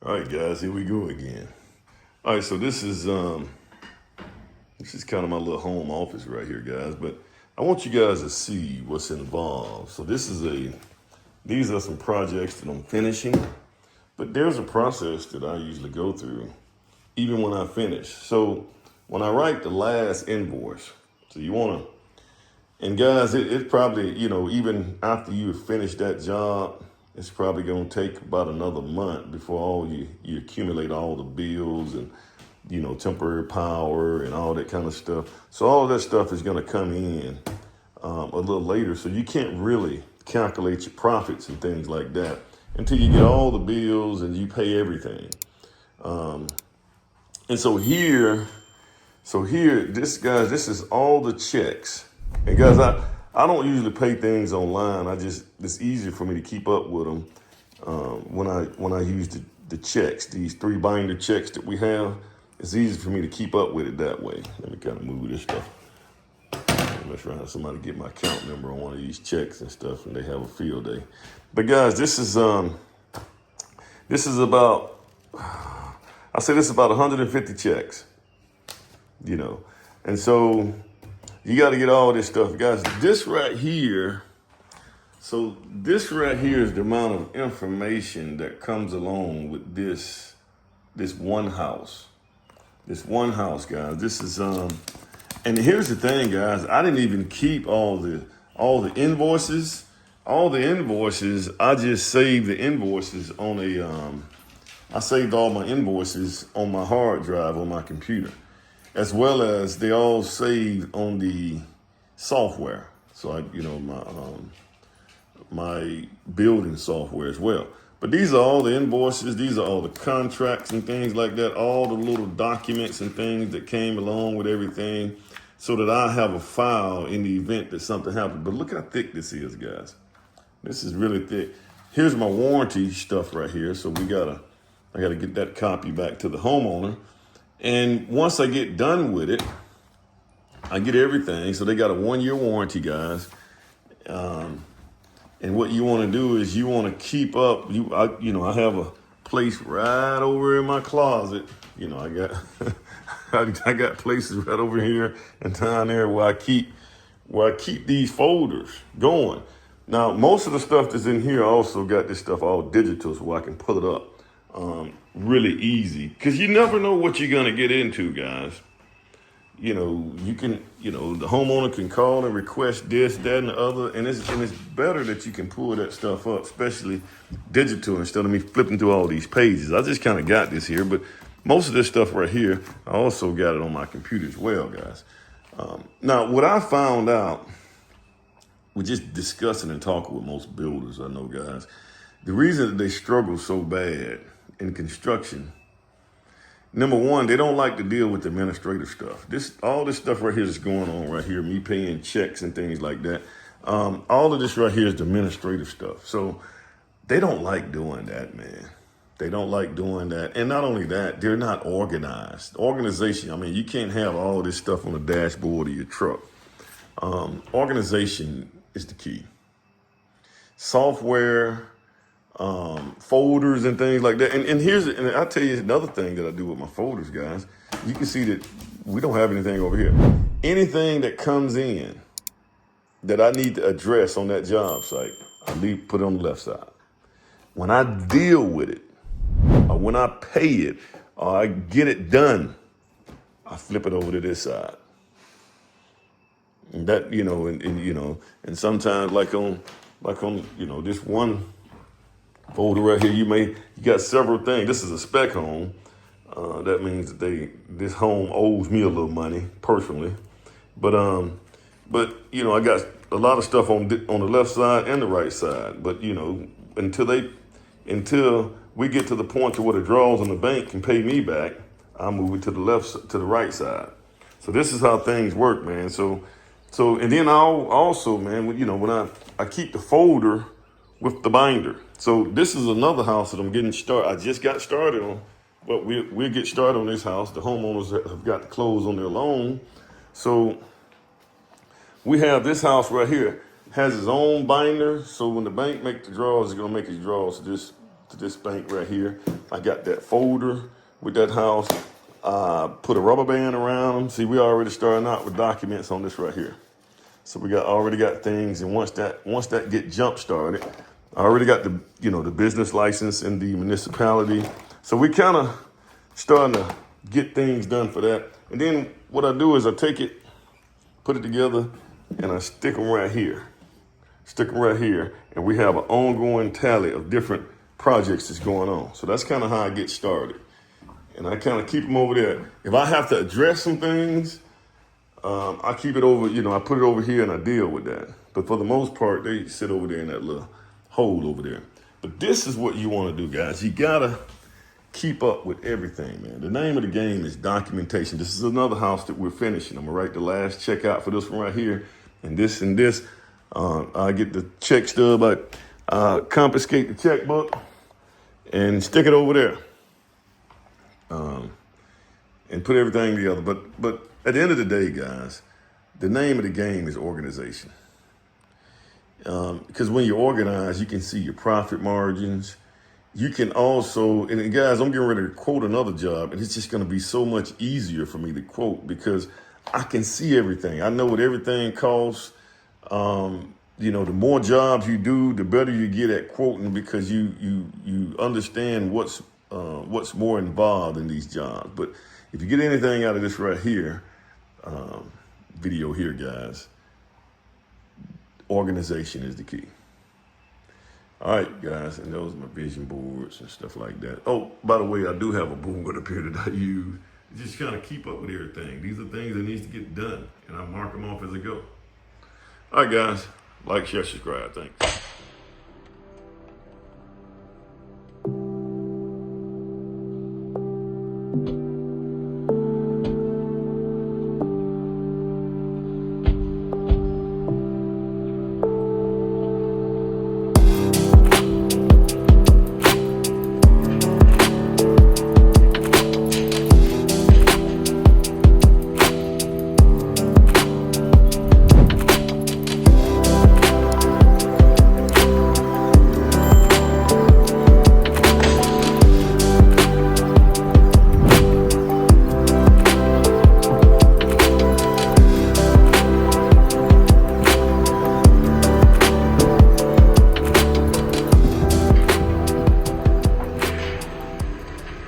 All right, guys, here we go again. All right, so this is kind of my little home office right here, guys. But I want you guys to see what's involved. So these are some projects that I'm finishing, but there's a process that I usually go through, even when I finish. So when I write the last invoice, so you want to, and guys, it probably, even after you finish that job, it's probably going to take about another month before you accumulate all the bills and, temporary power and all that kind of stuff. So all of that stuff is going to come in a little later. So you can't really calculate your profits and things like that until you get all the bills and you pay everything. And this is all the checks. And guys, I don't usually pay things online. It's easier for me to keep up with them when I use the checks, these 3 binder checks that we have. It's easy for me to keep up with it that way. Let me kind of move this stuff. I'm trying to somebody get my account number on one of these checks and stuff, and they have a field day. But guys, this is about, I say this is about 150 checks, and so you got to get all this stuff, guys. This right here is the amount of information that comes along with this one house. This one house, guys. This is and here's the thing, guys. I didn't even keep all the invoices. All the invoices, I just saved the invoices on I saved all my invoices on my hard drive on my computer, as well as they all saved on the software. So my building software as well. But these are all the invoices. These are all the contracts and things like that. All the little documents and things that came along with everything, so that I have a file in the event that something happens. But look how thick this is, guys. This is really thick. Here's my warranty stuff right here. So I gotta get that copy back to the homeowner. And once I get done with it, I get everything. So they got a 1-year warranty, guys. And what you want to do is you want to keep up. I have a place right over in my closet. I got I got places right over here and down there where I keep these folders going. Now, most of the stuff that's in here, I also got this stuff all digital, so I can pull it up really easy. Because you never know what you're gonna get into, guys. You can, the homeowner can call and request this, that, and the other, and it's better that you can pull that stuff up, especially digital, instead of me flipping through all these pages. I just kind of got this here, but most of this stuff right here, I also got it on my computer as well, guys. Now, what I found out, we're just discussing and talking with most builders, I know, guys, the reason that they struggle so bad in construction. Number one, they don't like to deal with administrative stuff. All this stuff right here that's going on right here, me paying checks and things like that. All of this right here is the administrative stuff. So they don't like doing that, man. They don't like doing that. And not only that, they're not organized. Organization, you can't have all this stuff on the dashboard of your truck. Organization is the key. Software, folders and things like that. And I'll tell you another thing that I do with my folders, guys. You can see that we don't have anything over here. Anything that comes in that I need to address on that job site, put it on the left side. When I deal with it, or when I pay it, or I get it done, I flip it over to this side. And that, and sometimes like on this one folder right here, you got several things. This is a spec home. That means that this home owes me a little money personally, but I got a lot of stuff on the left side and the right side. But until we get to the point to where the draws on the bank can pay me back, I move it to the right side. So this is how things work, man. So and then I'll also, man, when I keep the folder with the binder. So this is another house that I'm getting started. I just got started on, but we'll get started on this house. The homeowners have got to close on their loan. So we have this house right here, has its own binder. So when the bank make the draws, it's gonna make its draws to this bank right here. I got that folder with that house. Put a rubber band around them. See, we already starting out with documents on this right here. So we already got things, and once that get jump started, I already got the business license in the municipality. So we kind of starting to get things done for that. And then what I do is I take it, put it together, and I stick them right here. Stick them right here, and we have an ongoing tally of different projects that's going on. So that's kind of how I get started. And I kind of keep them over there. If I have to address some things, I keep it over, I put it over here and I deal with that. But for the most part, they sit over there in that little hole over there. But this is what you want to do, guys. You got to keep up with everything, man. The name of the game is documentation. This is another house that we're finishing. I'm going to write the last check out for this one right here. And this and this. I get the check stub. I confiscate the checkbook and stick it over there. And put everything together. But at the end of the day, guys, the name of the game is organization. Because when you organize, you can see your profit margins. You can also, and guys, I'm getting ready to quote another job, and it's just going to be so much easier for me to quote because I can see everything. I know what everything costs. The more jobs you do, the better you get at quoting because you understand what's more involved in these jobs. But if you get anything out of this right here, video here, guys, organization is the key. All right, guys, and those are my vision boards and stuff like that. Oh, by the way, I do have a board up here that I use. Just kind of keep up with everything. These are things that needs to get done, and I mark them off as I go. All right, guys, like, share, subscribe. Thanks. Thank you.